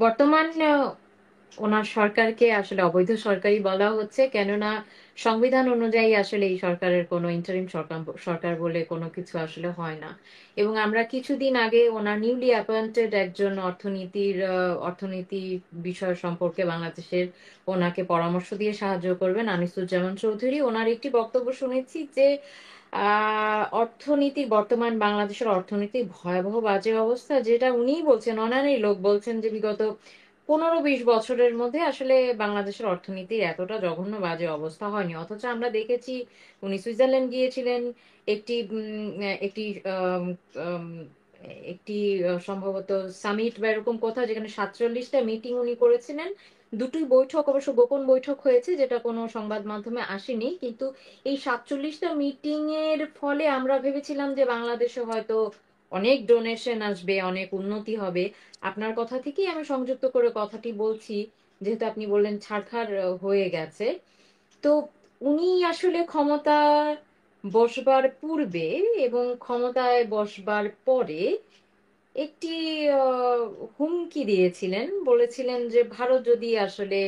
বর্তমান ওনার সরকারকে আসলে অবৈধ সরকারই বলা হচ্ছে, কেননা সংবিধান অনুযায়ী আসলে এই সরকারের কোনো ইন্টারিম সরকার সরকার বলে কোনো কিছু আসলে হয় না। এবং আমরা কিছুদিন আগে ওনার নিউলি অ্যাপয়েন্টেড একজন অর্থনীতি বিষয় সম্পর্কে বাংলাদেশের ওনাকে পরামর্শ দিয়ে সাহায্য করবেন আনিসুজ্জামান চৌধুরী, ওনার একটি বক্তব্য শুনেছি যে অর্থনীতির বর্তমান বাংলাদেশের অর্থনীতির ভয়াবহ বাজে অবস্থা, যেটা উনিই বলছেন, অনারই লোক বলছেন যে বিগত 15-20 বছরের মধ্যে আসলে বাংলাদেশের অর্থনীতির এতটা জঘন্য বাজে অবস্থা হয়নি। অথচ আমরা দেখেছি উনি সুইজারল্যান্ড গিয়েছিলেন একটি একটি আম, আম, একটি সম্ভবত সামিট বা এরকম কোথাও, যেখানে 47টা মিটিং উনি করেছিলেন। দুটোই বৈঠক অবশ্য গোপন বৈঠক হয়েছে, যেটা কোনো সংবাদ মাধ্যমে আসেনি, কিন্তু এই 47টা মিটিং এর ফলে আমরা ভেবেছিলাম যে বাংলাদেশে হয়তো অনেক ডোনেশন আসবে, অনেক উন্নতি হবে। আপনার কথা থেকেই আমি সংযুক্ত করে কথাটি বলছি, যেহেতু আপনি বললেন ছারখার হয়ে গেছে। তো উনি আসলে ক্ষমতা বসবার পূর্বে এবং ক্ষমতায় বসবার পরে একটি আহ, হুমকি দিয়েছিলেন, বলেছিলেন যে ভারত যদি আসলে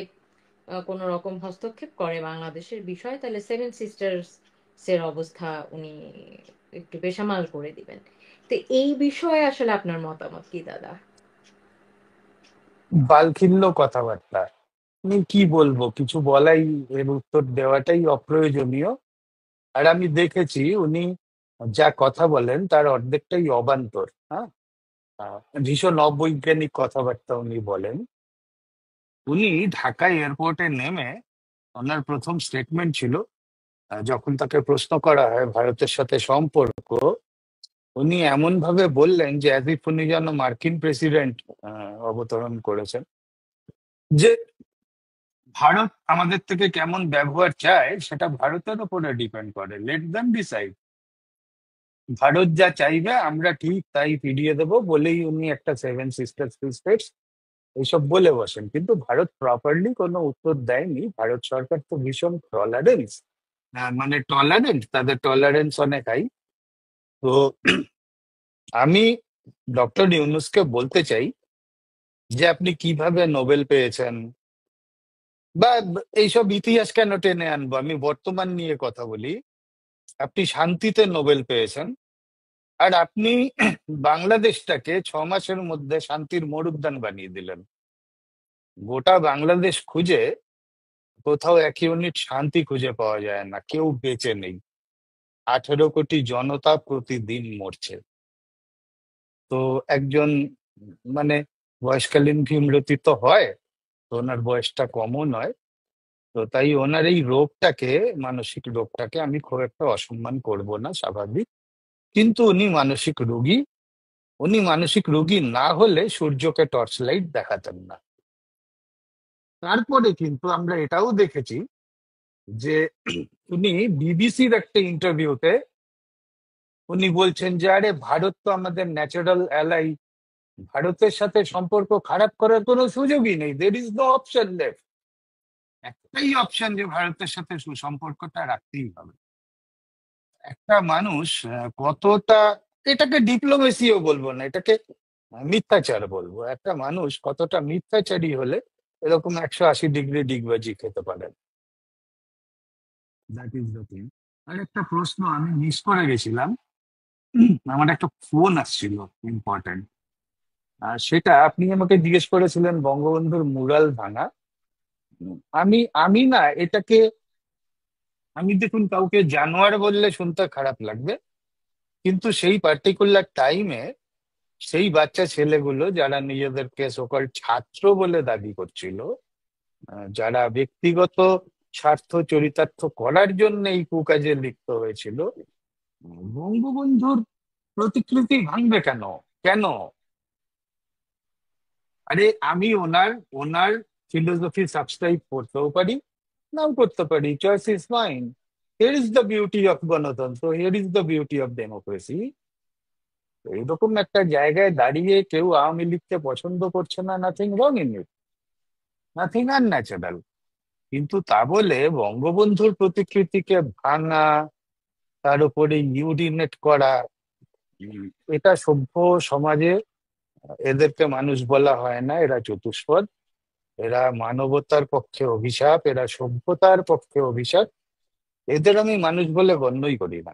কোনো রকম হস্তক্ষেপ করে বাংলাদেশের বিষয়, তাহলে সেভেন সিস্টার্স এর অবস্থা উনি একটু বেসামাল করে দিবেন। তো এই বিষয়ে আসলে আপনার মতামত কি দাদা? বালখিল্য কথাবার্তা। আমি কি বলবো, কিছু বলাই, এর উত্তর দেওয়াটাই অপ্রয়োজনীয়। আর আমি দেখেছি উনি যা কথা বলেন তার অর্ধেকটাই অবান্তর। হ্যাঁ, ভীষণ অবৈজ্ঞানিক কথাবার্তা উনি বলেন। উনি ঢাকা এয়ারপোর্টে নেমে ওনার প্রথম স্টেটমেন্ট ছিল, যখন তাকে প্রশ্ন করা হয় ভারতের সাথে সম্পর্ক, উনি এমন ভাবে বললেন যে অ্যাজ ইফ উনি যেন মার্কিন প্রেসিডেন্ট অবতরণ করেছেন, যে ভারত আমাদের থেকে কেমন ব্যবহার চায় সেটা ভারতের উপরে ডিপেন্ড করে, লেট দেম ডিসাইড। ভারত যা চাইবে আমরা ঠিক তাই ফিরিয়ে দেবো বলেই উনি একটা সেভেন সিস্টার্স স্টেটস এইসব বলে বসেন, কিন্তু ভারত প্রপারলি কোনো উত্তর দেয়নি। ভারত সরকার তো ভীষণ টলারেন্স, মানে টলারেন্ট, তাদের টলারেন্স অনেক হাই। তো আমি ডক্টর ইউনূসকে বলতে চাই যে আপনি কিভাবে নোবেল পেয়েছেন, বা এইসব ইতিহাস কেন টেনে আনবো, আমি বর্তমান নিয়ে কথা বলি। আপনি শান্তিতে নোবেল পেয়েছেন, আর আপনি বাংলাদেশটাকে 6 মাসের মধ্যে শান্তির মরুদ্যান বানিয়ে দিলেন। গোটা বাংলাদেশ খুঁজে কোথাও 1 ইউনিট শান্তি খুঁজে পাওয়া যায় না, কেউ বেঁচে নেই। 18 কোটি জনতা প্রতিদিন মরছে। তো একজন মানে বয়সকালীন ভীমরতি তো হয়, তো ওনার বয়সটা কমও নয়। তো তাই ওনার এই রোগটাকে, মানসিক রোগটাকে আমি খুব একটা অসম্মান করব না, স্বাভাবিক। কিন্তু উনি মানসিক রোগী। উনি মানসিক রোগী না হলে সূর্যকে টর্চ লাইট দেখাতেন না। তারপরে কিন্তু আমরা এটাও দেখেছি যে উনি বিবিসির একটা ইন্টারভিউতে উনি বলছেন যে আরে ভারত তো আমাদের ন্যাচারাল অ্যালাই, ভারতের সাথে সম্পর্ক খারাপ করার কোনো সুযোগই নেই, there is no option left. একটাই অপশন যে ভারতের সাথে সুসম্পর্কটা রাখতেই হবে। একটা মানুষ কতটা, এটাকে ডিপ্লোমেসিও বলবো না, এটাকে মিথ্যাচার বলবো, একটা মানুষ কতটা মিথ্যাচারী হলে এরকম 180 ডিগ্রি ডিগবাজি খেতে পারে। That is the thing. আর একটা প্রশ্ন আমি মিস করে গেছিলাম, আমার একটা ফোন আসছিল ইম্পর্টেন্ট। আর সেটা আপনি আমাকে জিজ্ঞেস করেছিলেন বঙ্গবন্ধুর মুরাল ভাঙা। আমি আমি না এটাকে, আমি দেখুন কাউকে জানোয়ার বললে শুনতে খারাপ লাগবে, কিন্তু সেই পার্টিকুলার টাইমে সেই বাচ্চা ছেলেগুলো যারা নিজেদেরকে সকল ছাত্র বলে দাবি করছিল, যারা ব্যক্তিগত স্বার্থ চরিতার্থ করার জন্য এই কুকাজে লিপ্ত হয়েছিল, বঙ্গবন্ধুর প্রতিকৃতি ভাঙবে কেন? কেন? আরে আমি ওনার ওনার ফিলোসফি সাবস্ক্রাইব করতেও পারি, নাও করতে পারি, choice is mine. Here is the beauty of গণতন্ত্র, here is the beauty of democracy. এইরকম একটা জায়গায় দাঁড়িয়ে কেউ আওয়ামী লীগকে পছন্দ করছে না, nothing wrong in it, nothing unnatural. কিন্তু তা বলে বঙ্গবন্ধুর প্রতিকৃতিকে ভাঙা, তার উপরে ইউরিনেট করা, উম, এটা সভ্য সমাজে এদেরকে মানুষ বলা হয় না, এরা চতুষ্পদ। এরা মানবতার পক্ষে অভিশাপ, এরা সভ্যতার পক্ষে অভিশাপ। এদের আমি মানুষ বলে গণ্যই করি না।